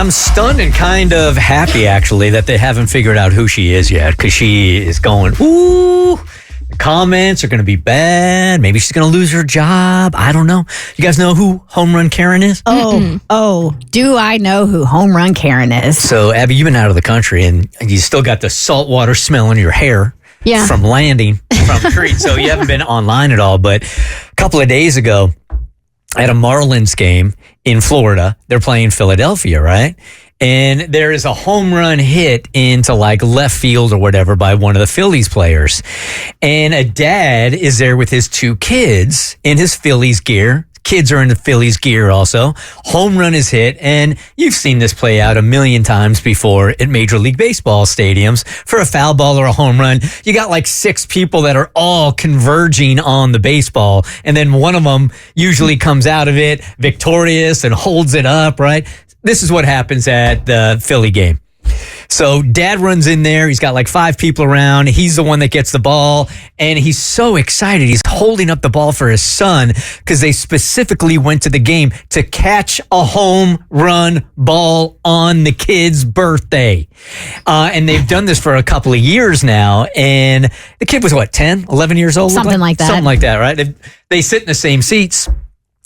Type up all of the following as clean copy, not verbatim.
I'm stunned and kind of happy, actually, that they haven't figured out who she is yet, because she is going, ooh, the comments are going to be bad. Maybe she's going to lose her job. I don't know. You guys know who Homerun Karen is? Do I know who Homerun Karen is? So, Abby, you've been out of the country, and you still got the saltwater smell in your hair from landing from Crete, so you haven't been online at all. But a couple of days ago, at a Marlins game in Florida, they're playing Philadelphia, right? And there is a home run hit into like left field or whatever by one of the Phillies players. And a dad is there with his two kids in his Phillies gear. Kids are in the Phillies gear also. Home run is hit, and you've seen this play out a million times before at Major League Baseball stadiums. For a foul ball or a home run, you got like 6 people that are all converging on the baseball, and then one of them usually comes out of it victorious and holds it up, right? This is what happens at the Philly game. So dad runs in there. He's got like 5 people around. He's the one that gets the ball, and he's so excited. He's holding up the ball for his son because they specifically went to the game to catch a home run ball on the kid's birthday. And they've done this for a couple of years now. And the kid was what, 10, 11 years old? Something like that. Something like that, right? They sit in the same seats.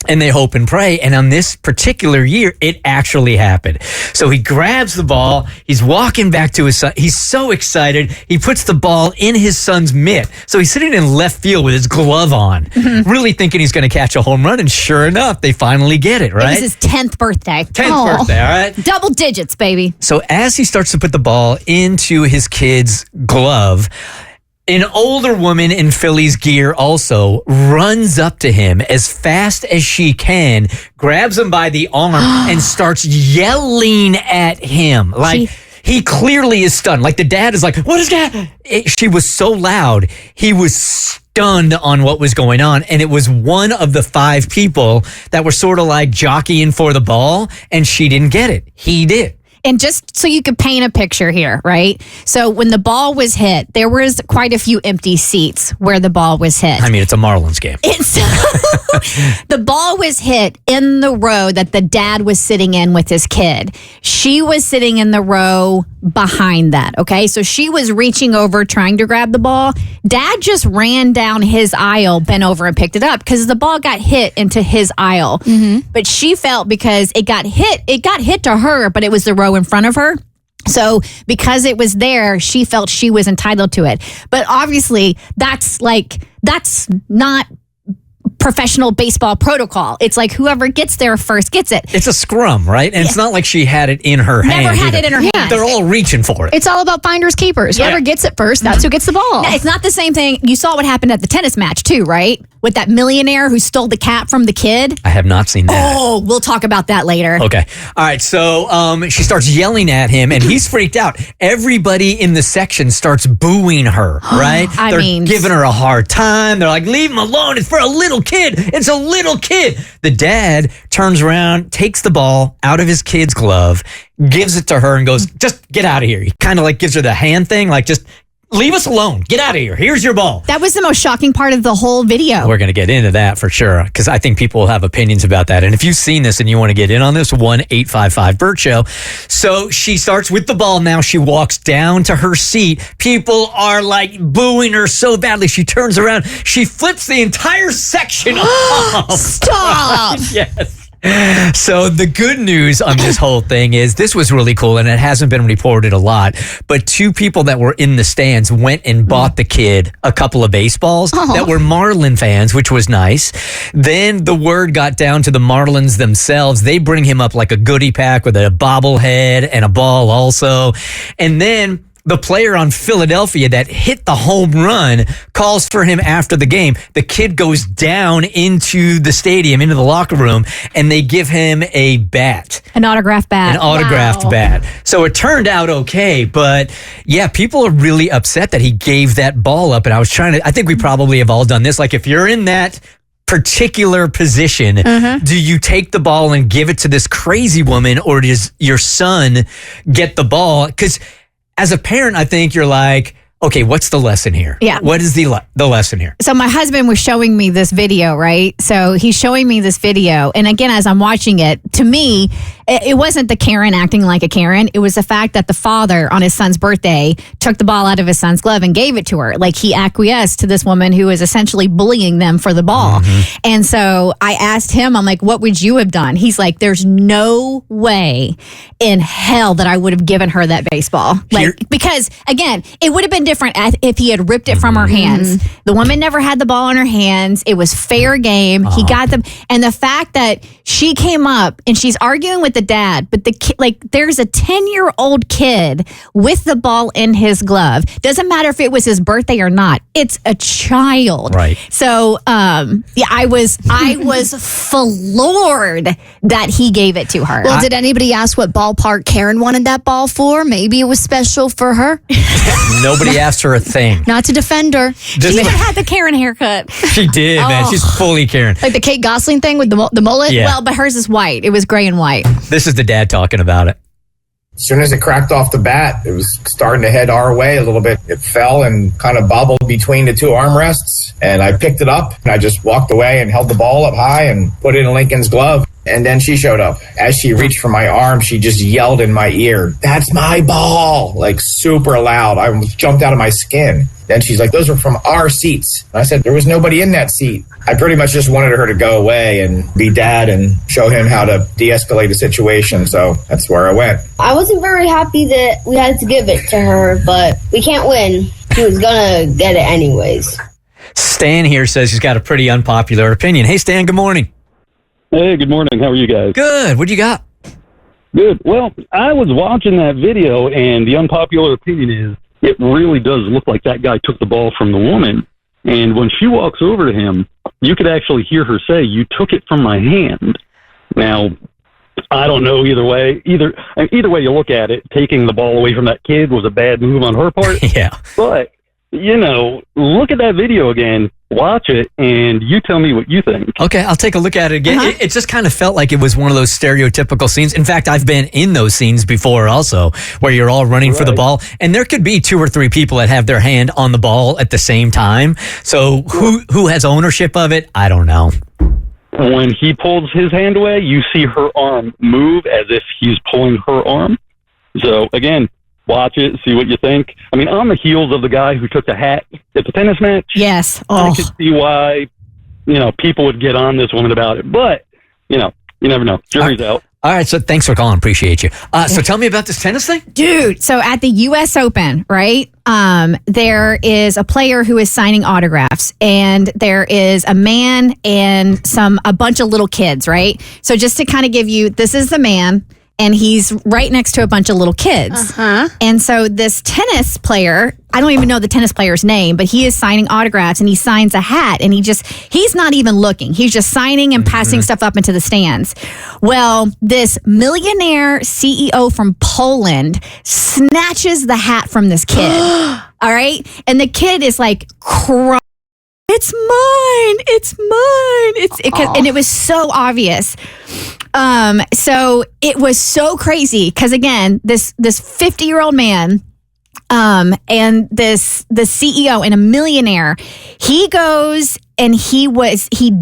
And they hope and pray. And on this particular year, it actually happened. So he grabs the ball. He's walking back to his son. He's so excited. He puts the ball in his son's mitt. So he's sitting in left field with his glove on, really thinking he's going to catch a home run. And sure enough, they finally get it, right? It was his 10th birthday. 10th birthday, all right? Double digits, baby. So as he starts to put the ball into his kid's glove, an older woman in Phillies gear also runs up to him as fast as she can, grabs him by the arm, and starts yelling at him. Like, he clearly is stunned. Like, the dad is like, what is that? She was so loud. He was stunned on what was going on. And it was one of the 5 people that were sort of like jockeying for the ball, and she didn't get it. He did. And just so you could paint a picture here, right? So when the ball was hit, there was quite a few empty seats where the ball was hit. I mean, it's a Marlins game. The ball was hit in the row that the dad was sitting in with his kid. She was sitting in the row behind that, okay? So she was reaching over, trying to grab the ball. Dad just ran down his aisle, bent over, and picked it up because the ball got hit into his aisle. But she felt because it got hit to her, but it was the row in front of her. So because it was there, she felt she was entitled to it. But obviously, that's not professional baseball protocol. It's like whoever gets there first gets it. It's a scrum, right? And it's not like she had it in her hand. Never had it in her hand. They're all reaching for it. It's all about finders keepers. Whoever gets it first, that's who gets the ball. It's not the same thing. You saw what happened at the tennis match too, right? With that millionaire who stole the cap from the kid. I have not seen that. Oh, we'll talk about that later. Okay. All right. So she starts yelling at him, and he's freaked out. Everybody in the section starts booing her, right? They're giving her a hard time. They're like, leave him alone. It's for a little kid. It's a little kid. The dad turns around, takes the ball out of his kid's glove, gives it to her, and goes, just get out of here. He kind of like gives her the hand thing, like just leave us alone. Get out of here. Here's your ball. That was the most shocking part of the whole video. We're going to get into that for sure, because I think people will have opinions about that. And if you've seen this and you want to get in on this, 1-855-BERT show. So she starts with the ball. Now she walks down to her seat. People are like booing her so badly. She turns around. She flips the entire section off. Stop. Yes. So the good news on this whole thing is this was really cool, and it hasn't been reported a lot, but 2 people that were in the stands went and bought the kid a couple of baseballs that were Marlin fans, which was nice. Then the word got down to the Marlins themselves. They bring him up like a goodie pack with a bobblehead and a ball also. And then the player on Philadelphia that hit the home run calls for him after the game. The kid goes down into the stadium, into the locker room, and they give him a bat. An autographed bat. An autographed bat. So it turned out okay, but yeah, people are really upset that he gave that ball up. And I think we probably have all done this. Like, if you're in that particular position, do you take the ball and give it to this crazy woman, or does your son get the ball? Because as a parent, I think you're like, okay, what's the lesson here? Yeah. What is the lesson here? So my husband was showing me this video, right? So he's showing me this video. And again, as I'm watching it, to me, it wasn't the Karen acting like a Karen. It was the fact that the father on his son's birthday took the ball out of his son's glove and gave it to her. Like he acquiesced to this woman who was essentially bullying them for the ball. Mm-hmm. And so I asked him, I'm like, what would you have done? He's like, there's no way in hell that I would have given her that baseball. Because again, it would have been different if he had ripped it from her hands. The woman never had the ball in her hands. It was fair game. He got them. And the fact that she came up and she's arguing with the dad, but there's a 10-year-old kid with the ball in his glove. Doesn't matter if it was his birthday or not. It's a child. Right. So, I was floored that he gave it to her. Well, did anybody ask what ballpark Karen wanted that ball for? Maybe it was special for her. Nobody asked her a thing. Not to defend her. She even had the Karen haircut. She did, man. She's fully Karen. Like the Kate Gosling thing with the mullet? Yeah. Well, but hers is white. It was gray and white. This is the dad talking about it. As soon as it cracked off the bat, it was starting to head our way a little bit. It fell and kind of bobbled between the two armrests, and I picked it up, and I just walked away and held the ball up high and put it in Lincoln's glove. And then she showed up. As she reached for my arm, she just yelled in my ear, "That's my ball!" Like super loud. I jumped out of my skin. Then she's like, "Those are from our seats." And I said, "There was nobody in that seat." I pretty much just wanted her to go away and be dad and show him how to de-escalate the situation. So that's where I went. I wasn't very happy that we had to give it to her, but we can't win. She was going to get it anyways. Stan here says he's got a pretty unpopular opinion. Hey, Stan, good morning. Hey, good morning. How are you guys? Good. What do you got? Good. Well, I was watching that video, and the unpopular opinion is it really does look like that guy took the ball from the woman. And when she walks over to him, you could actually hear her say, "You took it from my hand." Now, I don't know either way. Either way you look at it, taking the ball away from that kid was a bad move on her part. Yeah. But, look at that video again. Watch it, and you tell me what you think. Okay, I'll take a look at it again. It just kind of felt like it was one of those stereotypical scenes. In fact, I've been in those scenes before also, where you're all running for the ball, and there could be 2 or 3 people that have their hand on the ball at the same time. So who has ownership of it? I don't know. When he pulls his hand away, you see her arm move as if he's pulling her arm. So, again, watch it, see what you think. I mean, on the heels of the guy who took the hat at the tennis match, yes, I could see why, people would get on this woman about it. But, you never know. Jury's out. All right, so thanks for calling. Appreciate you. So tell me about this tennis thing. Dude, so at the U.S. Open, right, there is a player who is signing autographs, and there is a man and a bunch of little kids, right? So just to kind of give you, this is the man, and he's right next to a bunch of little kids. And so this tennis player, I don't even know the tennis player's name, but he is signing autographs, and he signs a hat, and he's not even looking. He's just signing and passing stuff up into the stands. Well, this millionaire CEO from Poland snatches the hat from this kid. All right? And the kid is like crying. It's mine. It's mine. And it was so obvious. So it was so crazy because, again, this 50-year-old man and the CEO and a millionaire, he goes and he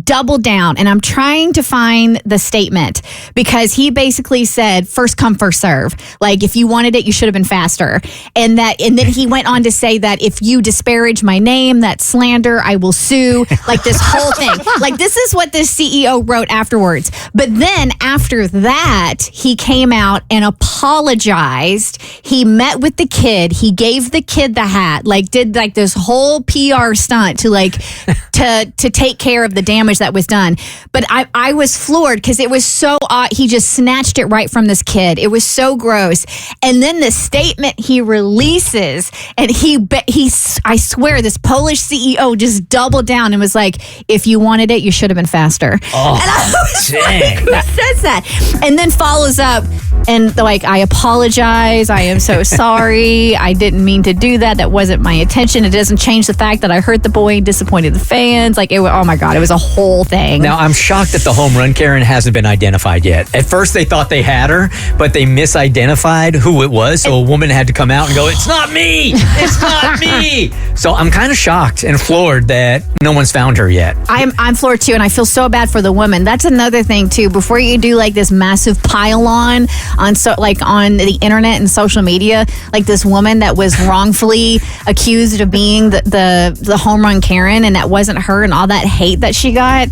doubled down, and I'm trying to find the statement because he basically said first come first serve, like if you wanted it you should have been faster, and then he went on to say that if you disparage my name, that's slander, I will sue, like this whole thing. Like this is what this CEO wrote afterwards. But then after that he came out and apologized. He met with the kid, he gave the kid the hat, did this whole PR stunt to take care of the damage that was done. But I was floored because it was so odd. He just snatched it right from this kid. It was so gross. And then the statement he releases, and I swear this Polish CEO just doubled down and was like, if you wanted it, you should have been faster. Oh, and I was dang. like, who says that? And then follows up and I apologize. I am so sorry. I didn't mean to do that. That wasn't my intention. It doesn't change the fact that I hurt the boy and disappointed the fans. comments. Like, oh my God, it was a whole thing. Now, I'm shocked that the home run Karen hasn't been identified yet. At first, they thought they had her, but they misidentified who it was. So a woman had to come out and go, "It's not me. It's not me." So I'm kind of shocked and floored that no one's found her yet. I'm floored too, and I feel so bad for the woman. That's another thing too. Before you do like this massive pile on the internet and social media, like this woman that was wrongfully accused of being the home run Karen, and that wasn't her, and all that hate that she got.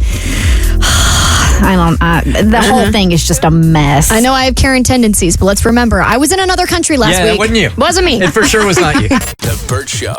The whole thing is just a mess. I know I have Karen tendencies, but let's remember, I was in another country last week. Yeah, wasn't you? Wasn't me. It for sure was not you. The Bert Show.